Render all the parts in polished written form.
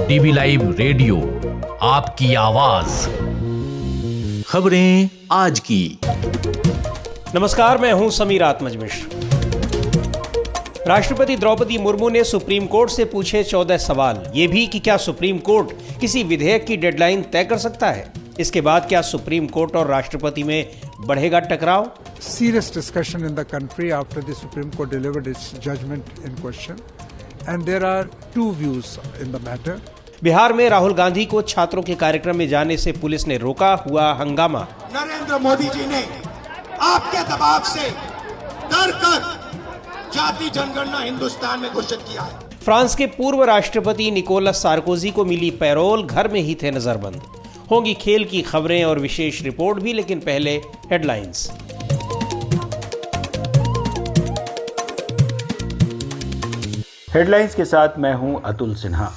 DB live radio, आपकी आवाज। खबरें आज की। नमस्कार, मैं हूं समीर आत्मज मिश्र। राष्ट्रपति द्रौपदी मुर्मू ने सुप्रीम कोर्ट से पूछे 14 सवाल। ये भी कि क्या सुप्रीम कोर्ट किसी विधेयक की डेडलाइन तय कर सकता है। इसके बाद क्या सुप्रीम कोर्ट और राष्ट्रपति में बढ़ेगा टकराव। Serious discussion in the country after the Supreme Court delivered its judgment in question, and there are two views in the matter. Bihar में राहुल गांधी को छात्रों के कार्यक्रम में जाने से पुलिस ने रोका, हुआ हंगामा। नरेंद्र मोदी जी ने आपके दबाव से डर कर जाति जनगणना हिंदुस्तान में घोषित किया है। फ्रांस के पूर्व राष्ट्रपति निकोलस सार्कोजी को मिली पैरोल, घर में ही थे नजरबंद। होंगी खेल की खबरें और विशेष रिपोर्ट भी, लेकिन पहले हेडलाइंस। हेडलाइंस के साथ मैं हूं अतुल सिन्हा।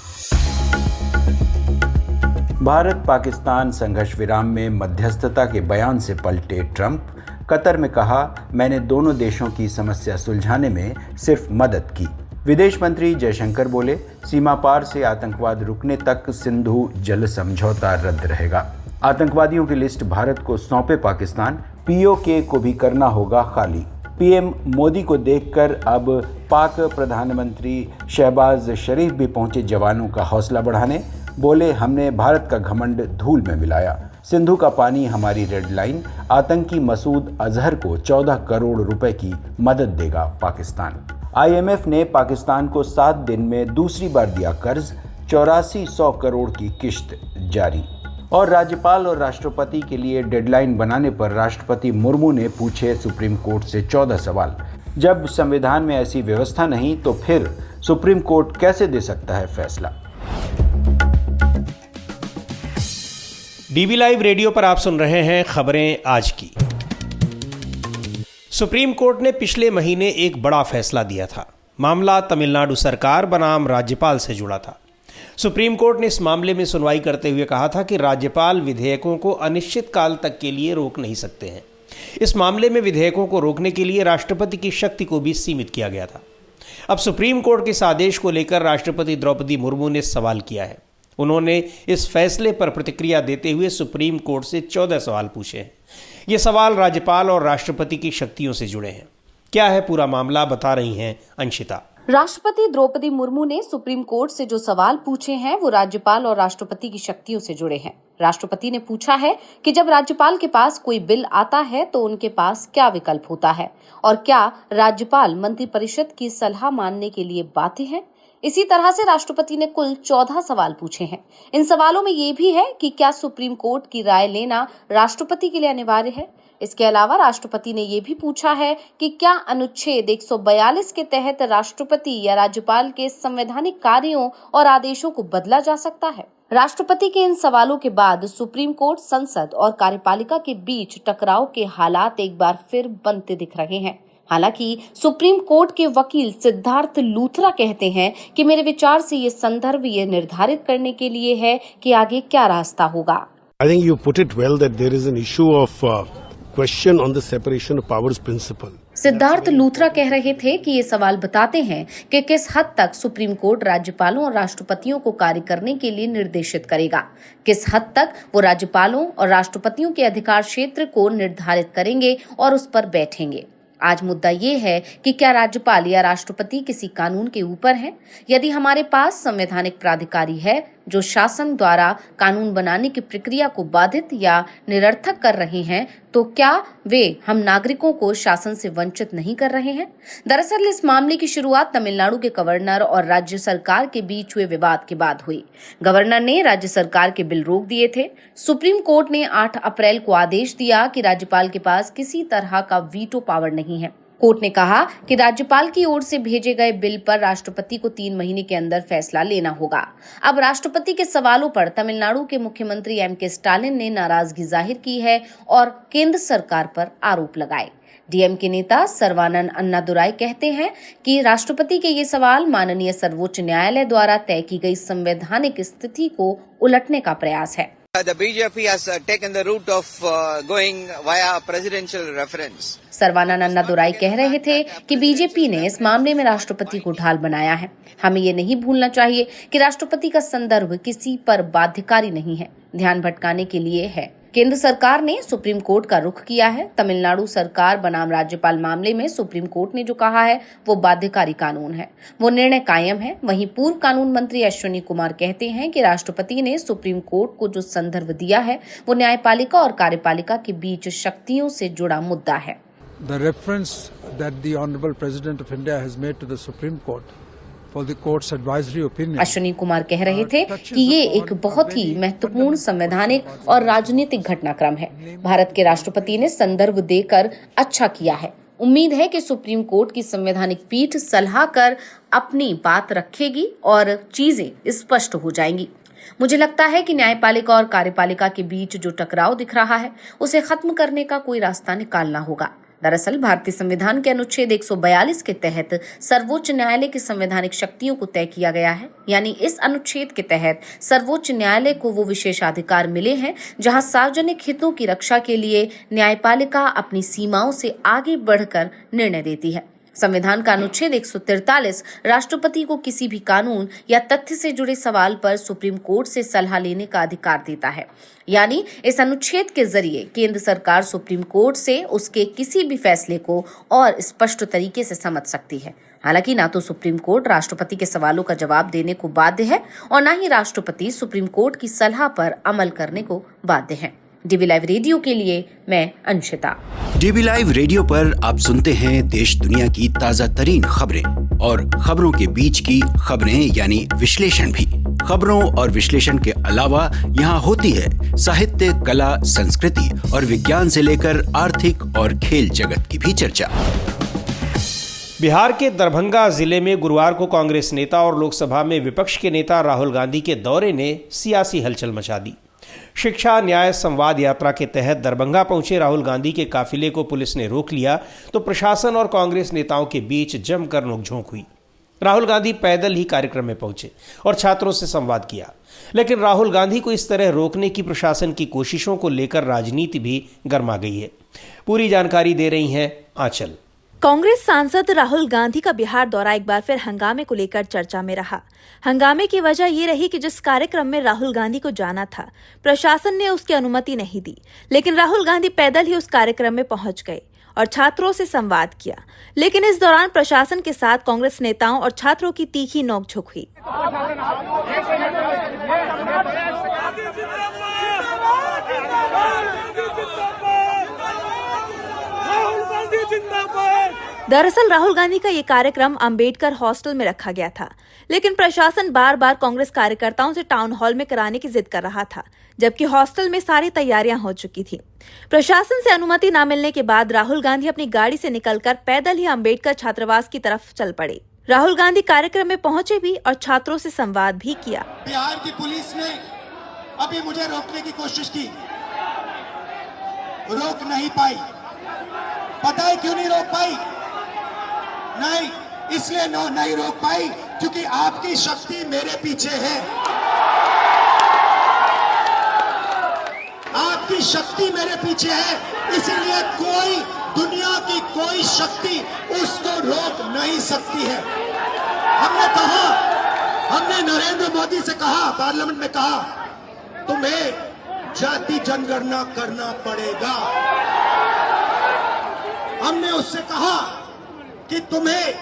भारत पाकिस्तान संघर्ष विराम में मध्यस्थता के बयान से पलटे ट्रंप। कतर में कहा, मैंने दोनों देशों की समस्या सुलझाने में सिर्फ मदद की। विदेश मंत्री जयशंकर बोले, सीमा पार से आतंकवाद रुकने तक सिंधु जल समझौता रद्द रहेगा। आतंकवादियों की लिस्ट भारत को सौंपे पाकिस्तान, पीओके को भी करना होगा खाली। पीएम मोदी को देखकर अब पाक प्रधानमंत्री शहबाज शरीफ भी पहुंचे जवानों का हौसला बढ़ाने। बोले, हमने भारत का घमंड धूल में मिलाया। सिंधु का पानी हमारी रेड लाइन। आतंकी मसूद अजहर को 14 करोड़ रुपए की मदद देगा पाकिस्तान। आईएमएफ ने पाकिस्तान को 7 दिन में दूसरी बार दिया कर्ज, 8400 करोड़ की किश्त जारी। और राज्यपाल और राष्ट्रपति के लिए डेडलाइन बनाने पर राष्ट्रपति मुर्मू ने पूछे सुप्रीम कोर्ट से 14 सवाल। जब संविधान में ऐसी व्यवस्था नहीं तो फिर सुप्रीम कोर्ट कैसे दे सकता है फैसला। डीबी लाइव रेडियो पर आप सुन रहे हैं खबरें आज की। सुप्रीम कोर्ट ने पिछले महीने एक बड़ा फैसला दिया था। मामला तमिलनाडु सरकार बनाम राज्यपाल से जुड़ा था। सुप्रीम कोर्ट ने इस मामले में सुनवाई करते हुए कहा था कि राज्यपाल विधेयकों को अनिश्चित काल तक के लिए रोक नहीं सकते हैं। इस मामले में विधेयकों को रोकने के लिए राष्ट्रपति की शक्ति को भी सीमित किया गया था। अब सुप्रीम कोर्ट के इस आदेश को लेकर राष्ट्रपति द्रौपदी मुर्मू ने सवाल किया है। उन्होंने इस फैसले पर प्रतिक्रिया देते हुए सुप्रीम कोर्ट से 14 सवाल पूछे हैं। ये सवाल राज्यपाल और राष्ट्रपति की शक्तियों से जुड़े हैं। क्या है पूरा मामला, बता रही हैं अंशिता। राष्ट्रपति द्रौपदी मुर्मू ने सुप्रीम कोर्ट से जो सवाल पूछे हैं वो राज्यपाल और राष्ट्रपति की शक्तियों से जुड़े हैं। राष्ट्रपति ने पूछा है कि जब राज्यपाल के पास कोई बिल आता है तो उनके पास क्या विकल्प होता है और क्या राज्यपाल मंत्रिपरिषद की सलाह मानने के लिए बाध्य है। इसी तरह से राष्ट्रपति ने कुल 14 सवाल पूछे हैं। इन सवालों में ये भी है कि क्या सुप्रीम कोर्ट की राय लेना राष्ट्रपति के लिए अनिवार्य है। इसके अलावा राष्ट्रपति ने ये भी पूछा है कि क्या अनुच्छेद 142 के तहत राष्ट्रपति या राज्यपाल के संवैधानिक कार्यों और आदेशों को बदला जा सकता है। राष्ट्रपति के इन सवालों के बाद सुप्रीम कोर्ट, संसद और कार्यपालिका के बीच टकराव के हालात एक बार फिर बनते दिख रहे हैं। हालांकि सुप्रीम कोर्ट के वकील सिद्धार्थ लूथरा कहते हैं कि मेरे विचार से ये संदर्भ ये निर्धारित करने के लिए है कि आगे क्या रास्ता होगा। I think you put it well that there is an issue of question on the separation of powers principle. Siddharth Luthra कह रहे थे कि ये सवाल बताते हैं कि किस हद तक सुप्रीम कोर्ट राज्यपालों और राष्ट्रपतियों को कार्य करने के लिए निर्देशित करेगा, किस हद तक वो राज्यपालों और राष्ट्रपतियों के अधिकार क्षेत्र को निर्धारित करेंगे और उस पर बैठेंगे। आज मुद्दा ये है कि क्या राज्यपाल या राष्ट्रपति किसी कानून के ऊपर है। यदि हमारे पास संवैधानिक प्राधिकारी है जो शासन द्वारा कानून बनाने की प्रक्रिया को बाधित या निरर्थक कर रहे हैं, तो क्या वे हम नागरिकों को शासन से वंचित नहीं कर रहे हैं। दरअसल इस मामले की शुरुआत तमिलनाडु के गवर्नर और राज्य सरकार के बीच हुए विवाद के बाद हुई। गवर्नर ने राज्य सरकार के बिल रोक दिए थे। सुप्रीम कोर्ट ने 8 अप्रैल को आदेश दिया कि राज्यपाल के पास किसी तरह का वीटो पावर नहीं है। कोर्ट ने कहा कि राज्यपाल की ओर से भेजे गए बिल पर राष्ट्रपति को 3 महीने के अंदर फैसला लेना होगा। अब राष्ट्रपति के सवालों पर तमिलनाडु के मुख्यमंत्री एम.के. स्टालिन ने नाराजगी जाहिर की है और केंद्र सरकार पर आरोप लगाए। डीएमके नेता सर्वानंद अन्नादुराई कहते हैं कि राष्ट्रपति के ये सवाल माननीय सर्वोच्च न्यायालय द्वारा तय की गई संवैधानिक स्थिति को उलटने का प्रयास है। The BJP has taken the route of going via presidential reference. Sarbananda Annadurai कह रहे थे कि बीजेपी ने इस मामले में राष्ट्रपति को ढाल बनाया है। हमें ये नहीं भूलना चाहिए कि राष्ट्रपति का संदर्भ किसी पर बाध्यकारी नहीं है, ध्यान भटकाने के लिए है। केंद्र सरकार ने सुप्रीम कोर्ट का रुख किया है। तमिलनाडु सरकार बनाम राज्यपाल मामले में सुप्रीम कोर्ट ने जो कहा है वो बाध्यकारी कानून है, वो निर्णय कायम है। वहीं पूर्व कानून मंत्री अश्विनी कुमार कहते हैं कि राष्ट्रपति ने सुप्रीम कोर्ट को जो संदर्भ दिया है वो न्यायपालिका और कार्यपालिका के बीच शक्तियों से जुड़ा मुद्दा है। The reference that the Honorable President of India has made to the Supreme Court for the court's advisory opinion. Ashwini Kumar कह रहे थे कि ये एक बहुत ही महत्वपूर्ण संवैधानिक और राजनीतिक घटनाक्रम है। भारत के राष्ट्रपति ने संदर्भ देकर अच्छा किया है। उम्मीद है कि सुप्रीम कोर्ट की संवैधानिक पीठ सलाह कर अपनी बात रखेगी और चीजें स्पष्ट हो जाएंगी। मुझे लगता है कि न्यायपालिका और कार्यपालिका के बीच जो टकराव दिख रहा है उसे खत्म करने का कोई रास्ता निकालना होगा। दरअसल भारतीय संविधान के अनुच्छेद 142 के तहत सर्वोच्च न्यायालय की संवैधानिक शक्तियों को तय किया गया है। यानी इस अनुच्छेद के तहत सर्वोच्च न्यायालय को वो विशेषाधिकार मिले हैं जहां सार्वजनिक हितों की रक्षा के लिए न्यायपालिका अपनी सीमाओं से आगे बढ़कर निर्णय देती है। संविधान का अनुच्छेद 143 राष्ट्रपति को किसी भी कानून या तथ्य से जुड़े सवाल पर सुप्रीम कोर्ट से सलाह लेने का अधिकार देता है। यानी इस अनुच्छेद के जरिए केंद्र सरकार सुप्रीम कोर्ट से उसके किसी भी फैसले को और स्पष्ट तरीके से समझ सकती है। हालांकि ना तो सुप्रीम कोर्ट राष्ट्रपति के सवालों का जवाब देने को बाध्य है और ना ही राष्ट्रपति सुप्रीम कोर्ट की सलाह पर अमल करने को बाध्य है। डीबी लाइव रेडियो के लिए मैं अंशिता। डीबी लाइव रेडियो पर आप सुनते हैं देश दुनिया की ताजा तरीन खबरें और खबरों के बीच की खबरें यानी विश्लेषण भी। खबरों और विश्लेषण के अलावा यहाँ होती है साहित्य, कला, संस्कृति और विज्ञान से लेकर आर्थिक और खेल जगत की भी चर्चा। बिहार के दरभंगा जिले में गुरुवार को कांग्रेस नेता और लोकसभा में विपक्ष के नेता राहुल गांधी के दौरे ने सियासी हलचल मचा दी। शिक्षा न्याय संवाद यात्रा के तहत दरभंगा पहुंचे राहुल गांधी के काफिले को पुलिस ने रोक लिया तो प्रशासन और कांग्रेस नेताओं के बीच जमकर नोकझोंक हुई। राहुल गांधी पैदल ही कार्यक्रम में पहुंचे और छात्रों से संवाद किया, लेकिन राहुल गांधी को इस तरह रोकने की प्रशासन की कोशिशों को लेकर राजनीति भी गर्मा गई है। पूरी जानकारी दे रही हैं आंचल। कांग्रेस सांसद राहुल गांधी का बिहार दौरा एक बार फिर हंगामे को लेकर चर्चा में रहा। हंगामे की वजह ये रही कि जिस कार्यक्रम में राहुल गांधी को जाना था, प्रशासन ने उसकी अनुमति नहीं दी, लेकिन राहुल गांधी पैदल ही उस कार्यक्रम में पहुंच गए और छात्रों से संवाद किया। लेकिन इस दौरान प्रशासन के साथ कांग्रेस नेताओं और छात्रों की तीखी नोकझोंक हुई। दरअसल राहुल गांधी का ये कार्यक्रम अंबेडकर हॉस्टल में रखा गया था, लेकिन प्रशासन बार बार कांग्रेस कार्यकर्ताओं से टाउन हॉल में कराने की जिद कर रहा था, जबकि हॉस्टल में सारी तैयारियां हो चुकी थी। प्रशासन से अनुमति न मिलने के बाद राहुल गांधी अपनी गाड़ी से निकलकर पैदल ही अंबेडकर छात्रावास की तरफ चल पड़े। राहुल गांधी कार्यक्रम में पहुंचे भी और छात्रों से संवाद भी किया। बिहार की पुलिस ने अभी मुझे रोकने की कोशिश की, रोक नहीं पाई। पता है क्यों नहीं रोक पाई? नहीं, इसलिए नहीं रोक पाई क्योंकि आपकी शक्ति मेरे पीछे है। आपकी शक्ति मेरे पीछे है, इसीलिए कोई दुनिया की कोई शक्ति उसको रोक नहीं सकती है। हमने नरेंद्र मोदी से कहा, पार्लियामेंट में कहा, तुम्हें जाति जनगणना करना पड़ेगा। हमने उससे कहा कि तुम्हें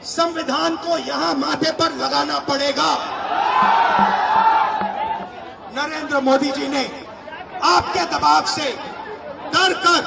संविधान को यहां माथे पर लगाना पड़ेगा। नरेंद्र मोदी जी ने आपके दबाव से डर कर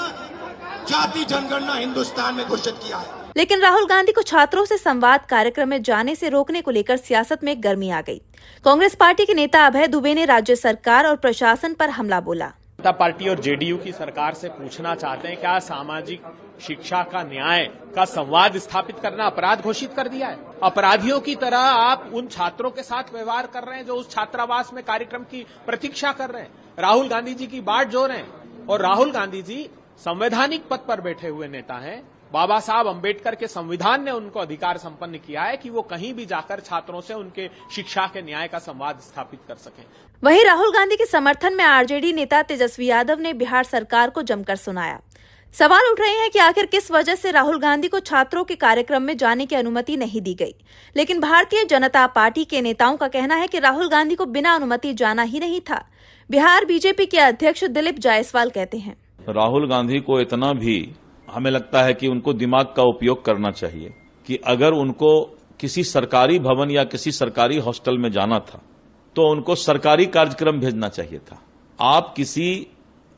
जाति जनगणना हिंदुस्तान में घोषित किया है। लेकिन राहुल गांधी को छात्रों से संवाद कार्यक्रम में जाने से रोकने को लेकर सियासत में गर्मी आ गई। कांग्रेस पार्टी के नेता अभय दुबे ने राज्य सरकार और प्रशासन पर हमला बोला। जनता पार्टी और जेडीयू की सरकार से पूछना चाहते हैं, क्या सामाजिक शिक्षा का न्याय का संवाद स्थापित करना अपराध घोषित कर दिया है? अपराधियों की तरह आप उन छात्रों के साथ व्यवहार कर रहे हैं जो उस छात्रावास में कार्यक्रम की प्रतीक्षा कर रहे हैं, राहुल गांधी जी की बाट जोड़ रहे हैं। और राहुल गांधी जी संवैधानिक पद पर बैठे हुए नेता हैं, बाबा साहब अंबेडकर के संविधान ने उनको अधिकार संपन्न किया है कि वो कहीं भी जाकर छात्रों से उनके शिक्षा के न्याय का संवाद स्थापित कर सकें। वहीं राहुल गांधी के समर्थन में आरजेडी नेता तेजस्वी यादव ने बिहार सरकार को जमकर सुनाया। सवाल उठ रहे हैं कि आखिर किस वजह से राहुल गांधी को छात्रों के कार्यक्रम में जाने की अनुमति नहीं दी गई। लेकिन भारतीय जनता पार्टी के नेताओं का कहना है कि राहुल गांधी को बिना अनुमति जाना ही नहीं था। बिहार बीजेपी के अध्यक्ष दिलीप जायसवाल कहते हैं, राहुल गांधी को इतना भी हमें लगता है कि उनको दिमाग का उपयोग करना चाहिए कि अगर उनको किसी सरकारी भवन या किसी सरकारी हॉस्टल में जाना था तो उनको सरकारी कार्यक्रम भेजना चाहिए था। आप किसी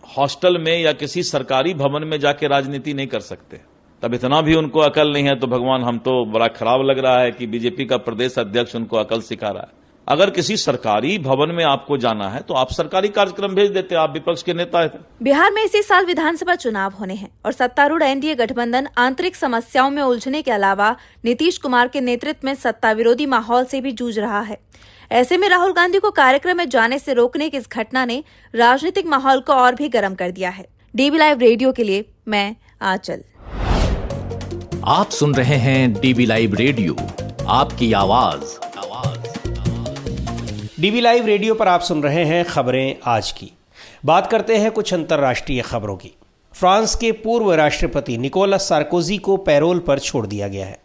हॉस्टल में या किसी सरकारी भवन में जाके राजनीति नहीं कर सकते। तब इतना भी उनको अकल नहीं है तो भगवान, हम तो बड़ा खराब लग रहा है कि बीजेपी का प्रदेश अध्यक्ष उनको अकल सिखा रहा है। अगर किसी सरकारी भवन में आपको जाना है तो आप सरकारी कार्यक्रम भेज देते, आप विपक्ष के नेता थे। बिहार में इसी साल विधानसभा चुनाव होने हैं और सत्तारूढ़ एनडीए गठबंधन आंतरिक समस्याओं में उलझने के अलावा नीतीश कुमार के नेतृत्व में सत्ता विरोधी माहौल से भी जूझ रहा है। ऐसे में राहुल गांधी को कार्यक्रम में जाने से रोकने की इस घटना ने राजनीतिक माहौल को और भी गर्म कर दिया है। डीबी लाइव रेडियो के लिए मैं आंचल। आप सुन रहे हैं डीबी लाइव रेडियो, आपकी आवाज। डीबी लाइव रेडियो पर आप सुन रहे हैं खबरें आज की। बात करते हैं कुछ अंतर्राष्ट्रीय खबरों की। फ्रांस के पूर्व राष्ट्रपति निकोलस सार्कोजी को पैरोल पर छोड़ दिया गया है।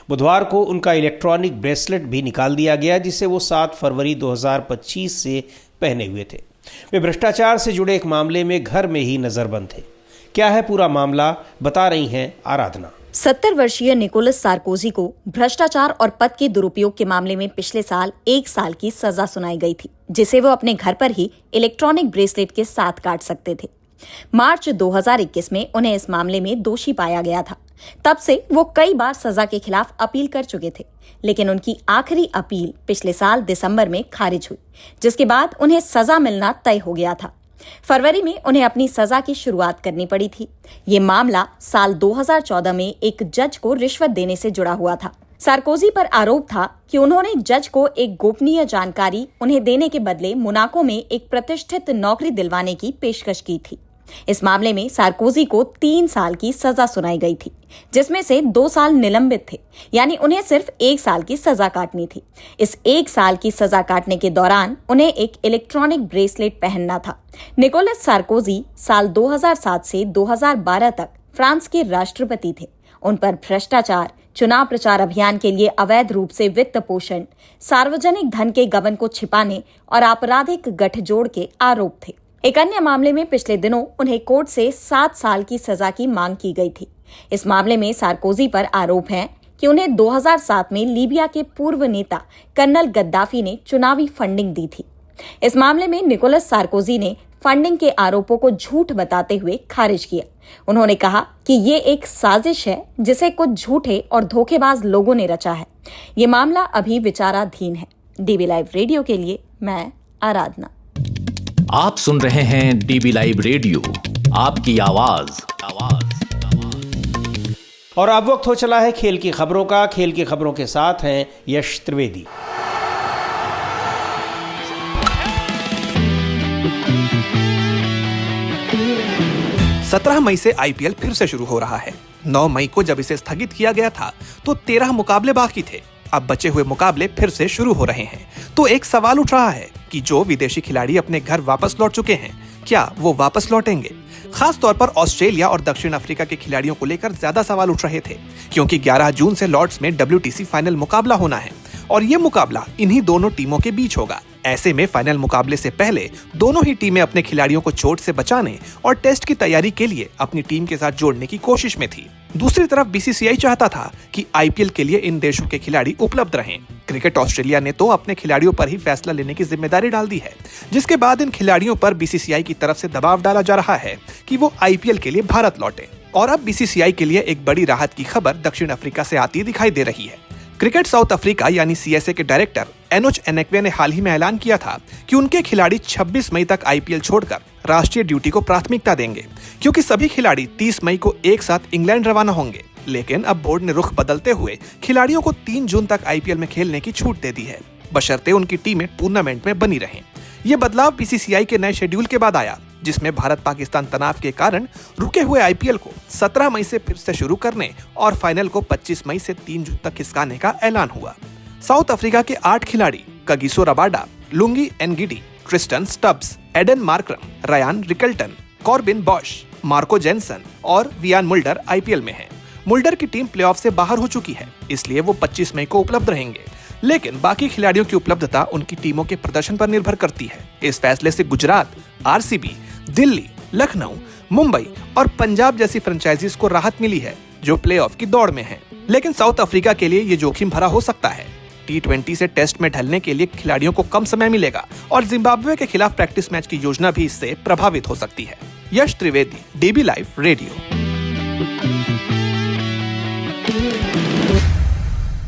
बुधवार को उनका इलेक्ट्रॉनिक ब्रेसलेट भी निकाल दिया गया जिसे वो 7 फरवरी 2025 से पहने हुए थे। वे भ्रष्टाचार से जुड़े एक मामले में घर में ही नजरबंद थे। क्या है पूरा मामला, बता रही हैं आराधना। 70 वर्षीय निकोलस सार्कोजी को भ्रष्टाचार और पद के दुरुपयोग के मामले में पिछले साल 1 साल की सजा सुनाई गई थी, जिसे वो अपने घर पर ही इलेक्ट्रॉनिक ब्रेसलेट के साथ काट सकते थे। मार्च 2021 में उन्हें इस मामले में दोषी पाया गया था। तब से वो कई बार सजा के खिलाफ अपील कर चुके थे, लेकिन उनकी आखिरी अपील पिछले साल दिसंबर में खारिज हुई, जिसके बाद उन्हें सजा मिलना तय हो गया था। फरवरी में उन्हें अपनी सजा की शुरुआत करनी पड़ी थी। ये मामला साल 2014 में एक जज को रिश्वत देने से जुड़ा हुआ था। सार्कोजी पर आरोप था कि उन्होंने जज को एक गोपनीय जानकारी उन्हें देने के बदले मोनाको में एक प्रतिष्ठित नौकरी दिलवाने की पेशकश की थी। इस मामले में सार्कोजी को 3 साल की सजा सुनाई गई थी, जिसमें से 2 साल निलंबित थे, यानी उन्हें सिर्फ 1 साल की सजा काटनी थी। इस 1 साल की सजा काटने के दौरान उन्हें एक इलेक्ट्रॉनिक ब्रेसलेट पहनना था। निकोलस सार्कोजी साल 2007 से 2012 तक फ्रांस के राष्ट्रपति थे। उन पर भ्रष्टाचार, चुनाव प्रचार अभियान के लिए अवैध रूप से वित्त पोषण, सार्वजनिक धन के गबन को छिपाने और आपराधिक गठजोड़ के आरोप थे। एक अन्य मामले में पिछले दिनों उन्हें कोर्ट से 7 साल की सजा की मांग की गई थी। इस मामले में सार्कोजी पर आरोप है कि उन्हें 2007 में लीबिया के पूर्व नेता कर्नल गद्दाफी ने चुनावी फंडिंग दी थी। इस मामले में निकोलस सार्कोजी ने फंडिंग के आरोपों को झूठ बताते हुए खारिज किया। उन्होंने कहा कि ये एक साजिश है जिसे कुछ झूठे और धोखेबाज लोगों ने रचा है। ये मामला अभी विचाराधीन है। डीबी लाइव रेडियो के लिए मैं आराधना। आप सुन रहे हैं डीबी लाइव रेडियो, आपकी आवाज। और अब वक्त हो चला है खेल की खबरों का। खेल की खबरों के साथ हैं यश त्रिवेदी। सत्रह मई से आईपीएल फिर से शुरू हो रहा है। 9 मई को जब इसे स्थगित किया गया था तो 13 मुकाबले बाकी थे। अब बचे हुए मुकाबले फिर से शुरू हो रहे हैं। तो एक सवाल उठ रहा है कि जो विदेशी खिलाड़ी अपने घर वापस लौट चुके हैं, क्या वो वापस लौटेंगे? खास तौर पर ऑस्ट्रेलिया और दक्षिण अफ्रीका के खिलाड़ियों को लेकर ज्यादा सवाल उठ रहे थे, क्योंकि 11 जून से लॉर्ड्स में WTC फाइनल मुकाबला होना है और ये मुकाबला इन्हीं दोनों टीमों के बीच होगा। ऐसे में फाइनल मुकाबले से पहले दोनों ही टीमें अपने खिलाड़ियों को चोट से बचाने और टेस्ट की तैयारी के लिए अपनी टीम के साथ जोड़ने की कोशिश में थी। दूसरी तरफ BCCI चाहता था कि IPL के लिए इन देशों के खिलाड़ी उपलब्ध रहें। क्रिकेट ऑस्ट्रेलिया ने तो अपने खिलाड़ियों पर ही फैसला लेने की जिम्मेदारी डाल दी है, जिसके बाद इन खिलाड़ियों पर BCCI की तरफ से दबाव डाला जा रहा है कि वो IPL के लिए भारत लौटे। और अब BCCI के लिए एक बड़ी राहत की खबर दक्षिण अफ्रीका से आती दिखाई दे रही है। क्रिकेट साउथ अफ्रीका यानी CSA के डायरेक्टर एनोच एनेक्वे ने हाल ही में ऐलान किया था कि उनके खिलाड़ी 26 मई तक IPL छोड़कर राष्ट्रीय ड्यूटी को प्राथमिकता देंगे, क्योंकि सभी खिलाड़ी 30 मई को एक साथ इंग्लैंड रवाना होंगे। लेकिन अब बोर्ड ने रुख बदलते हुए खिलाड़ियों को 3 जून तक IPL में खेलने की छूट दे दी है, बशर्ते उनकी टीमें टूर्नामेंट में बनी रहें। ये बदलाव BCCI के नए शेड्यूल के बाद आया, जिसमें भारत पाकिस्तान तनाव के कारण रुके हुए आईपीएल को 17 मई से फिर से शुरू करने और फाइनल को 25 मई से 3 जून तक खिसकाने का ऐलान हुआ। साउथ अफ्रीका के 8 खिलाड़ी Kagiso Rabada, Lungi Ngidi, Tristan Stubbs, Aiden Markram, Ryan Rickelton, Corbin Bosch, Marco Jansen और वियान मुल्डर आईपीएल में हैं। मुल्डर की टीम प्लेऑफ से बाहर हो चुकी है, इसलिए वो 25 मई को उपलब्ध रहेंगे, लेकिन बाकी खिलाड़ियों की उपलब्धता उनकी टीमों के प्रदर्शन पर निर्भर करती है। इस फैसले से गुजरात, आरसीबी, दिल्ली, लखनऊ, मुंबई और पंजाब जैसी फ्रेंचाइजीज को राहत मिली है जो प्लेऑफ की दौड़ में हैं। लेकिन साउथ अफ्रीका के लिए ये जोखिम भरा हो सकता है। T20 से टेस्ट में ढलने के लिए खिलाड़ियों को कम समय मिलेगा और जिम्बाब्वे के खिलाफ प्रैक्टिस मैच की योजना भी इससे प्रभावित हो सकती है। यश त्रिवेदी, DB लाइव रेडियो।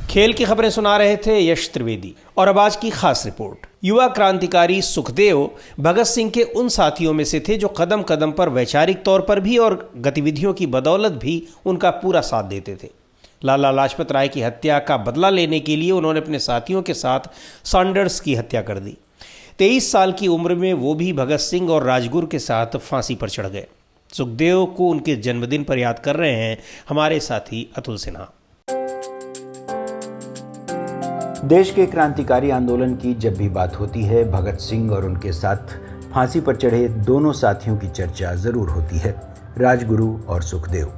खेल की खबरें सुना रहे थे यश त्रिवेदी। और अब आज की खास रिपोर्ट। युवा क्रांतिकारी सुखदेव भगत सिंह के उन साथियों में से थे जो कदम कदम पर वैचारिक तौर पर भी और गतिविधियों की बदौलत भी उनका पूरा साथ देते थे। लाला लाजपत राय की हत्या का बदला लेने के लिए उन्होंने अपने साथियों के साथ सैंडर्स की हत्या कर दी। 23 साल की उम्र में वो भी भगत सिंह और राजगुरु के साथ फांसी पर चढ़ गए। सुखदेव को उनके जन्मदिन पर याद कर रहे हैं हमारे साथी अतुल सिन्हा। देश के क्रांतिकारी आंदोलन की जब भी बात होती है, भगत सिंह और उनके साथ फांसी पर चढ़े दोनों साथियों की चर्चा जरूर होती है, राजगुरु और सुखदेव।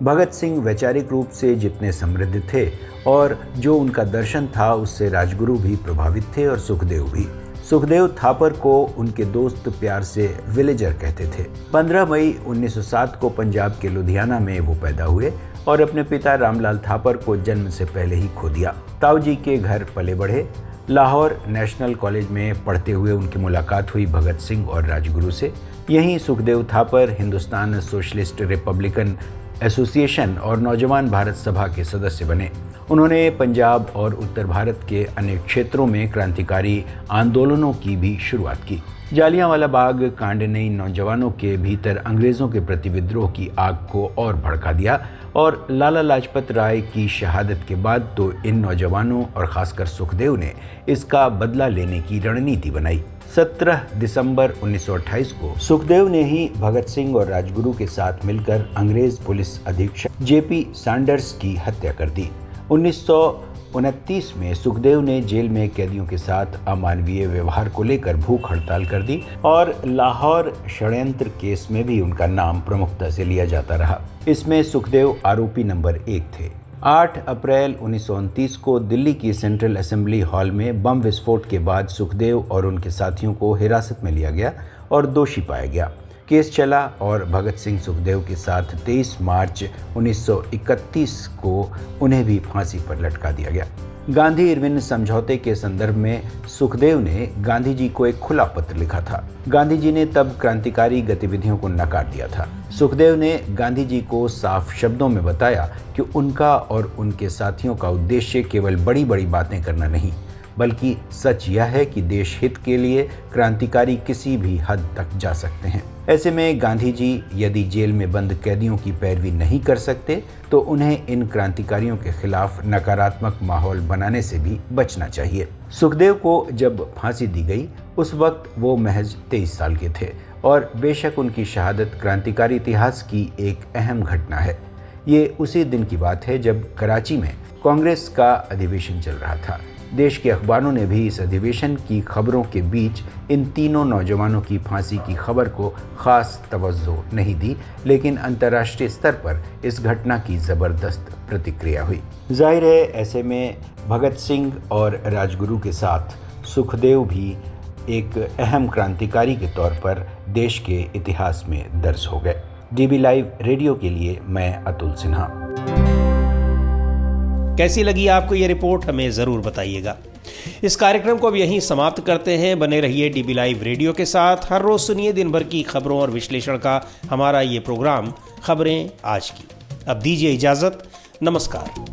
भगत सिंह वैचारिक रूप से जितने समृद्ध थे और जो उनका दर्शन था उससे राजगुरु भी प्रभावित थे और सुखदेव भी। सुखदेव थापर को उनके दोस्त प्यार से विलेजर कहते थे। 15 मई 1907 को पंजाब के लुधियाना में वो पैदा हुए और अपने पिता रामलाल थापर को जन्म से पहले ही खो दिया। ताऊ जी के घर पले बढ़े। लाहौर नेशनल कॉलेज में पढ़ते हुए उनकी मुलाकात हुई भगत सिंह और राजगुरु से। यहीं Sukhdev Thapar Hindustan socialist Republican association और नौजवान भारत सभा के सदस्य बने। उन्होंने पंजाब और उत्तर भारत के अनेक क्षेत्रों में क्रांतिकारी आंदोलनों की भी शुरुआत की। जालियांवाला बाग कांड ने इन नौजवानों के भीतर अंग्रेजों के प्रति विद्रोह की आग को और भड़का दिया और लाला लाजपत राय की शहादत के बाद तो इन नौजवानों और खासकर सुखदेव ने इसका बदला लेने की रणनीति बनाई। 17 दिसंबर 1928 को सुखदेव ने ही भगत सिंह और राजगुरु के साथ मिलकर अंग्रेज पुलिस अधीक्षक JP सैंडर्स की हत्या कर दी। 1929 में सुखदेव ने जेल में कैदियों के साथ अमानवीय व्यवहार को लेकर भूख हड़ताल कर दी और लाहौर षड्यंत्र केस में भी उनका नाम प्रमुखता से लिया जाता रहा। इसमें सुखदेव आरोपी नंबर 1 थे। 8 अप्रैल 1929 को दिल्ली की सेंट्रल असेंबली हॉल में बम विस्फोट के बाद सुखदेव और उनके साथियों को हिरासत में लिया गया और दोषी पाया गया। केस चला और भगत सिंह सुखदेव के साथ 23 मार्च 1931 को उन्हें भी फांसी पर लटका दिया गया। गांधी इरविन समझौते के संदर्भ में सुखदेव ने गांधी जी को एक खुला पत्र लिखा था। गांधी जी ने तब क्रांतिकारी गतिविधियों को नकार दिया था। सुखदेव ने गांधी जी को साफ शब्दों में बताया कि उनका और उनके साथियों का उद्देश्य केवल बड़ी बड़ी बातें करना नहीं, बल्कि सच यह है कि देश हित के लिए क्रांतिकारी किसी भी हद तक जा सकते हैं। ऐसे में गांधी जी यदि जेल में बंद कैदियों की पैरवी नहीं कर सकते तो उन्हें इन क्रांतिकारियों के खिलाफ नकारात्मक माहौल बनाने से भी बचना चाहिए। सुखदेव को जब फांसी दी गई उस वक्त वो महज 23 साल के थे और बेशक उनकी शहादत क्रांतिकारी इतिहास की एक अहम घटना है। ये उसी दिन की बात है जब कराची में कांग्रेस का अधिवेशन चल रहा था। देश के अखबारों ने भी इस अधिवेशन की खबरों के बीच इन तीनों नौजवानों की फांसी की खबर को खास तवज्जो नहीं दी, लेकिन अंतर्राष्ट्रीय स्तर पर इस घटना की ज़बरदस्त प्रतिक्रिया हुई। जाहिर है ऐसे में भगत सिंह और राजगुरु के साथ सुखदेव भी एक अहम क्रांतिकारी के तौर पर देश के इतिहास में दर्ज हो गए। DB लाइव रेडियो के लिए मैं अतुल सिन्हा। कैसी लगी आपको ये रिपोर्ट, हमें ज़रूर बताइएगा। इस कार्यक्रम को अब यहीं समाप्त करते हैं। बने रहिए DB लाइव रेडियो के साथ। हर रोज़ सुनिए दिन भर की खबरों और विश्लेषण का हमारा ये प्रोग्राम खबरें आज की। अब दीजिए इजाज़त। नमस्कार।